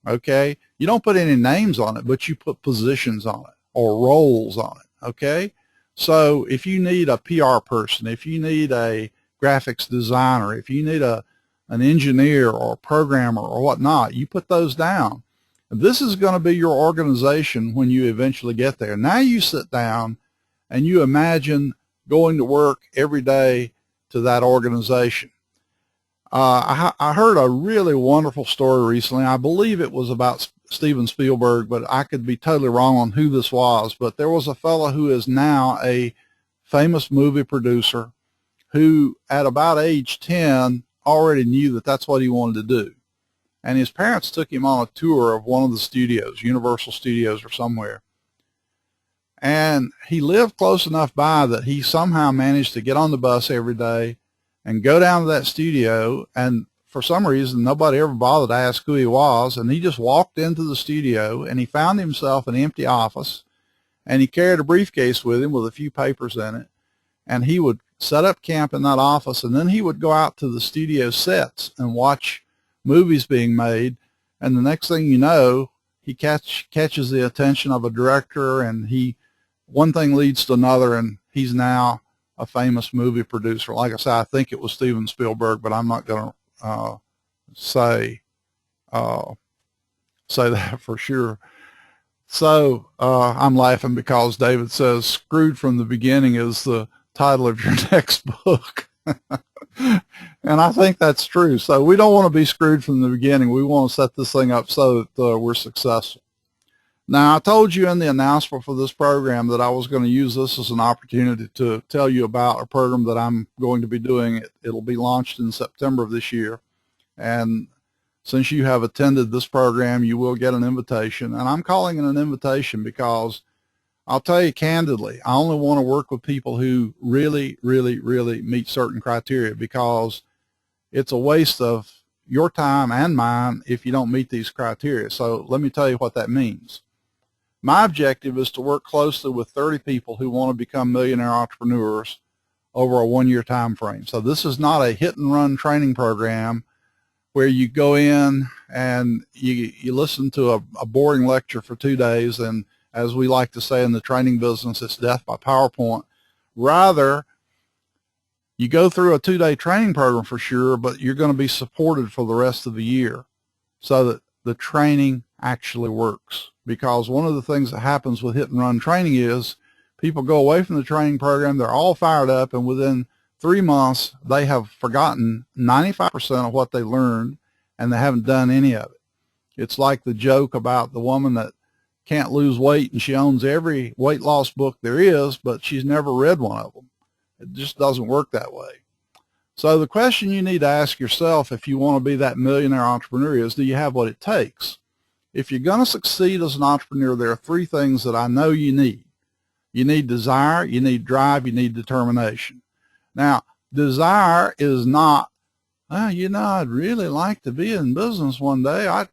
okay? You don't put any names on it, but you put positions on it or roles on it, okay? So if you need a PR person, if you need a graphics designer, if you need an engineer or a programmer or whatnot, you put those down. This is going to be your organization when you eventually get there. Now you sit down and you imagine going to work every day to that organization. I heard a really wonderful story recently. I believe it was about Steven Spielberg, but I could be totally wrong on who this was. But there was a fellow who is now a famous movie producer who at about age 10 already knew that that's what he wanted to do. And his parents took him on a tour of one of the studios, Universal Studios or somewhere. And he lived close enough by that he somehow managed to get on the bus every day and go down to that studio. And for some reason, nobody ever bothered to ask who he was. And he just walked into the studio and he found himself an empty office. And he carried a briefcase with him with a few papers in it. And he would set up camp in that office. And then he would go out to the studio sets and watch movies being made. And the next thing you know, he catches the attention of a director, and one thing leads to another, and he's now a famous movie producer. Like I said, I think it was Steven Spielberg, but I'm not going to say that for sure. So I'm laughing because David says "Screwed from the Beginning" is the title of your next book. And I think that's true. So we don't want to be screwed from the beginning. We want to set this thing up so that we're successful. Now, I told you in the announcement for this program that I was going to use this as an opportunity to tell you about a program that I'm going to be doing. It'll be launched in September of this year. And since you have attended this program, you will get an invitation. And I'm calling it an invitation because I'll tell you candidly, I only want to work with people who really, really, really meet certain criteria, because it's a waste of your time and mine if you don't meet these criteria. So let me tell you what that means. My objective is to work closely with 30 people who want to become millionaire entrepreneurs over a 1-year time frame. So this is not a hit and run training program where you go in and you listen to a boring lecture for 2 days, and as we like to say in the training business, it's death by PowerPoint. Rather, you go through a 2-day training program for sure, but you're going to be supported for the rest of the year so that the training actually works. Because one of the things that happens with hit and run training is people go away from the training program, they're all fired up, and within 3 months they have forgotten 95% of what they learned and they haven't done any of it. It's like the joke about the woman that can't lose weight and she owns every weight loss book there is, but she's never read one of them. It just doesn't work that way. So the question you need to ask yourself if you want to be that millionaire entrepreneur is, do you have what it takes? If you're going to succeed as an entrepreneur, there are 3 things that I know you need. You need desire, you need drive, you need determination. Now, desire is not, I'd really like to be in business one day. I'd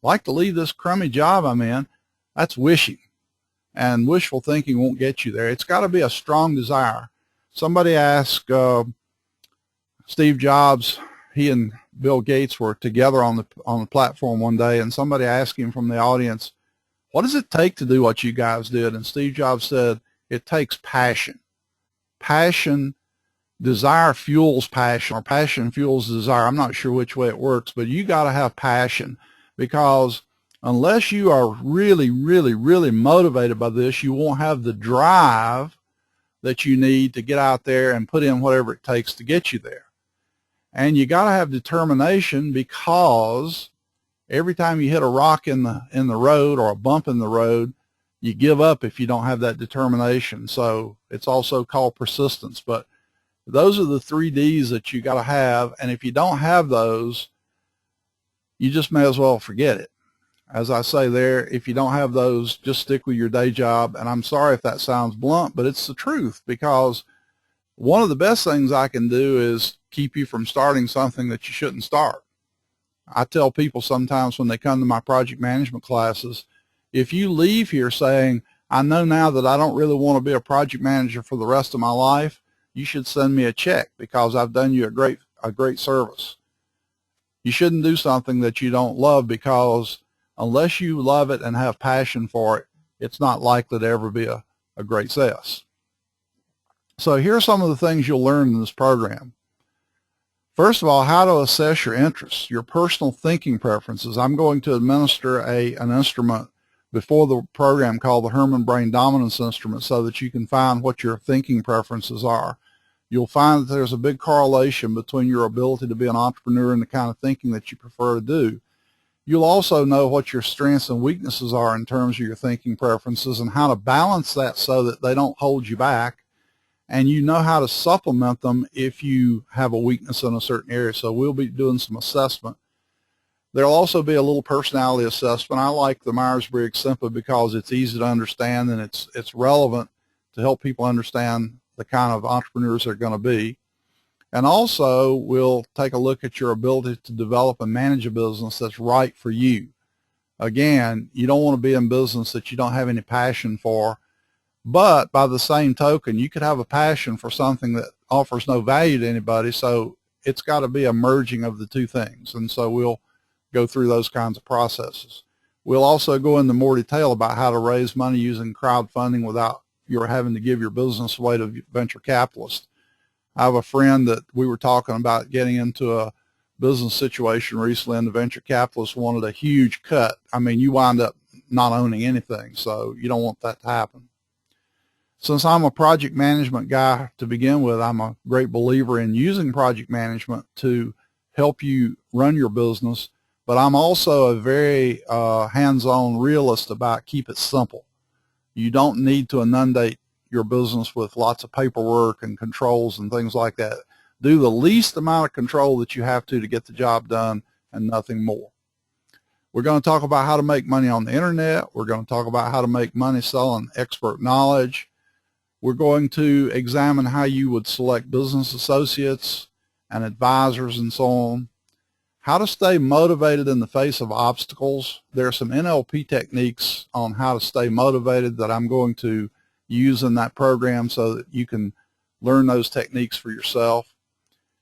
like to leave this crummy job I'm in. That's wishing. And wishful thinking won't get you there. It's got to be a strong desire. Somebody asked Steve Jobs, he and Bill Gates were together on the platform one day, and somebody asked him from the audience, what does it take to do what you guys did? And Steve Jobs said, it takes passion. Passion, desire fuels passion, or passion fuels desire. I'm not sure which way it works, but you got to have passion, because unless you are really, really, really motivated by this, you won't have the drive that you need to get out there and put in whatever it takes to get you there. And you got to have determination, because every time you hit a rock in the road or a bump in the road, you give up if you don't have that determination. So it's also called persistence. But those are the 3 Ds that you got to have, and if you don't have those, you just may as well forget it. As I say there, if you don't have those, just stick with your day job. And I'm sorry if that sounds blunt, but it's the truth, because one of the best things I can do is keep you from starting something that you shouldn't start. I tell people sometimes when they come to my project management classes, if you leave here saying, I know now that I don't really want to be a project manager for the rest of my life, you should send me a check, because I've done you a great service. You shouldn't do something that you don't love, because unless you love it and have passion for it, it's not likely to ever be a great success. So here are some of the things you'll learn in this program. First of all, how to assess your interests, your personal thinking preferences. I'm going to administer an instrument before the program called the Herman Brain Dominance Instrument, so that you can find what your thinking preferences are. You'll find that there's a big correlation between your ability to be an entrepreneur and the kind of thinking that you prefer to do. You'll also know what your strengths and weaknesses are in terms of your thinking preferences, and how to balance that so that they don't hold you back. And you know how to supplement them if you have a weakness in a certain area. So we'll be doing some assessment. There'll also be a little personality assessment. I like the Myers-Briggs simply because it's easy to understand, and it's relevant to help people understand the kind of entrepreneurs they're going to be. And also, we'll take a look at your ability to develop and manage a business that's right for you. Again, you don't want to be in business that you don't have any passion for, but by the same token, you could have a passion for something that offers no value to anybody, so it's got to be a merging of the 2 things. And so we'll go through those kinds of processes. We'll also go into more detail about how to raise money using crowdfunding without you're having to give your business away to venture capitalists. I have a friend that we were talking about getting into a business situation recently, and the venture capitalist wanted a huge cut. I mean, you wind up not owning anything, so you don't want that to happen. Since I'm a project management guy to begin with, I'm a great believer in using project management to help you run your business, but I'm also a very hands-on realist about keep it simple. You don't need to inundate your business with lots of paperwork and controls and things like that. Do the least amount of control that you have to get the job done, and nothing more. We're going to talk about how to make money on the internet. We're going to talk about how to make money selling expert knowledge. We're going to examine how you would select business associates, and advisors and so on. How to stay motivated in the face of obstacles. There are some NLP techniques on how to stay motivated that I'm going to use in that program so that you can learn those techniques for yourself.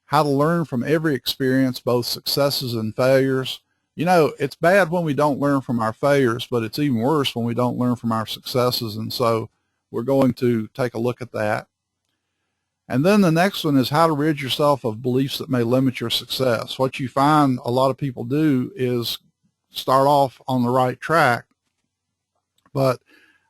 How to learn from every experience, both successes and failures. You know, it's bad when we don't learn from our failures, but it's even worse when we don't learn from our successes, and so we're going to take a look at that. And then the next one is how to rid yourself of beliefs that may limit your success. What you find a lot of people do is start off on the right track, but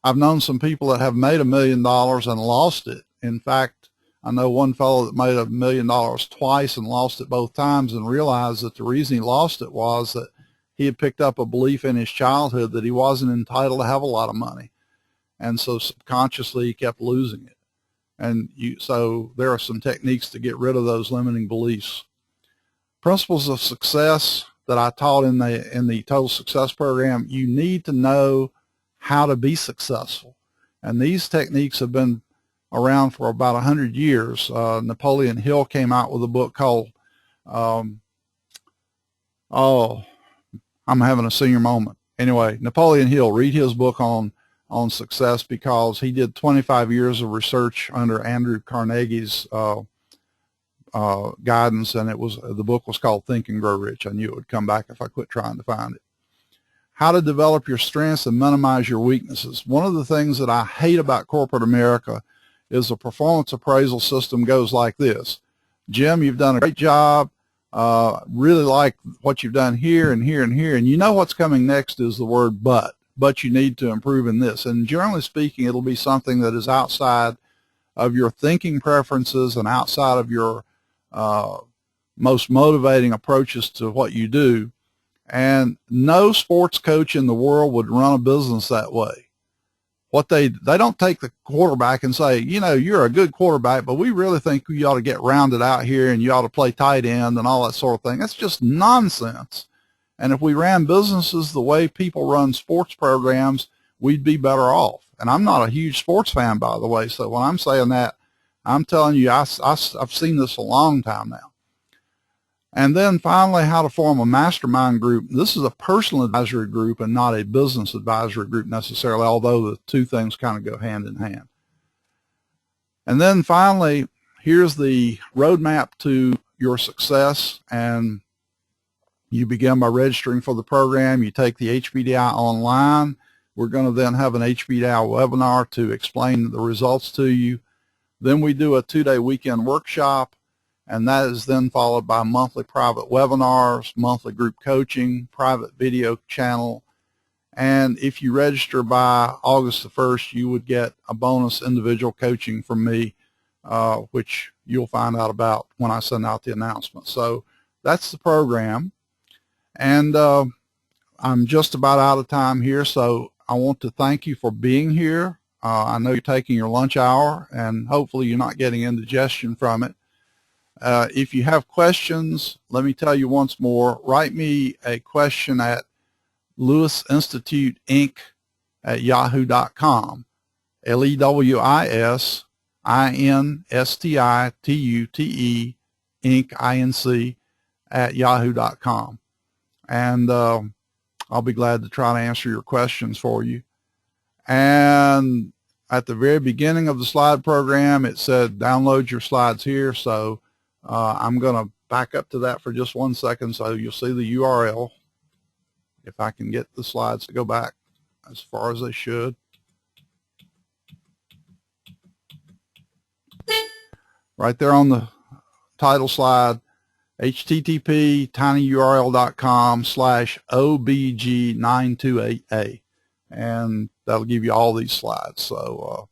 I've known some people that have made $1 million and lost it. In fact, I know one fellow that made $1 million twice and lost it both times, and realized that the reason he lost it was that he had picked up a belief in his childhood that he wasn't entitled to have a lot of money. And so subconsciously he kept losing it. And so there are some techniques to get rid of those limiting beliefs. Principles of success that I taught in the Total Success Program. You need to know how to be successful. And these techniques have been around for about 100 years. Napoleon Hill came out with a book called, I'm having a senior moment. Anyway, Napoleon Hill, read his book on success, because he did 25 years of research under Andrew Carnegie's guidance, and the book was called Think and Grow Rich. I knew it would come back if I quit trying to find it. How to develop your strengths and minimize your weaknesses. One of the things that I hate about corporate America is the performance appraisal system goes like this. Jim, you've done a great job. Really like what you've done here and here and here. And you know what's coming next is the word but you need to improve in this. And generally speaking, it'll be something that is outside of your thinking preferences and outside of your most motivating approaches to what you do. And no sports coach in the world would run a business that way. They don't take the quarterback and say, you know, you're a good quarterback, but we really think you ought to get rounded out here and you ought to play tight end and all that sort of thing. That's just nonsense. And if we ran businesses the way people run sports programs, we'd be better off. And I'm not a huge sports fan, by the way, so when I'm saying that, I'm telling you, I've seen this a long time now. And then finally, how to form a mastermind group. This is a personal advisory group and not a business advisory group necessarily, although the two things kind of go hand in hand. And then finally, here's the roadmap to your success. And you begin by registering for the program. You take the HPDI online. We're going to then have an HPDI webinar to explain the results to you. Then we do a 2-day weekend workshop, and that is then followed by monthly private webinars, monthly group coaching, private video channel. And if you register by August the 1st, you would get a bonus individual coaching from me, which you'll find out about when I send out the announcement. So that's the program. And I'm just about out of time here, so I want to thank you for being here. I know you're taking your lunch hour, and hopefully you're not getting indigestion from it. If you have questions, let me tell you once more, write me a question at lewisinstituteinc@yahoo.com, LEWISINSTITUTE Inc. @yahoo.com. And I'll be glad to try to answer your questions for you. And at the very beginning of the slide program, it said download your slides here. So I'm going to back up to that for just 1 second so you'll see the URL. If I can get the slides to go back as far as they should. Right there on the title slide, http://tinyurl.com/obg928a, and that'll give you all these slides. So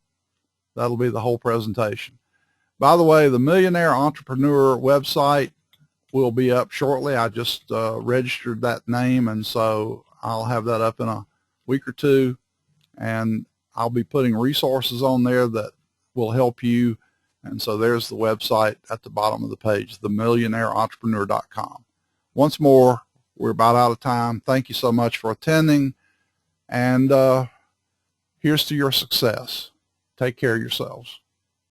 that'll be the whole presentation. By the way, the Millionaire Entrepreneur website will be up shortly. I just registered that name, and so I'll have that up in a week or two, and I'll be putting resources on there that will help you. And so there's the website at the bottom of the page, themillionaireentrepreneur.com. Once more, we're about out of time. Thank you so much for attending, and here's to your success. Take care of yourselves.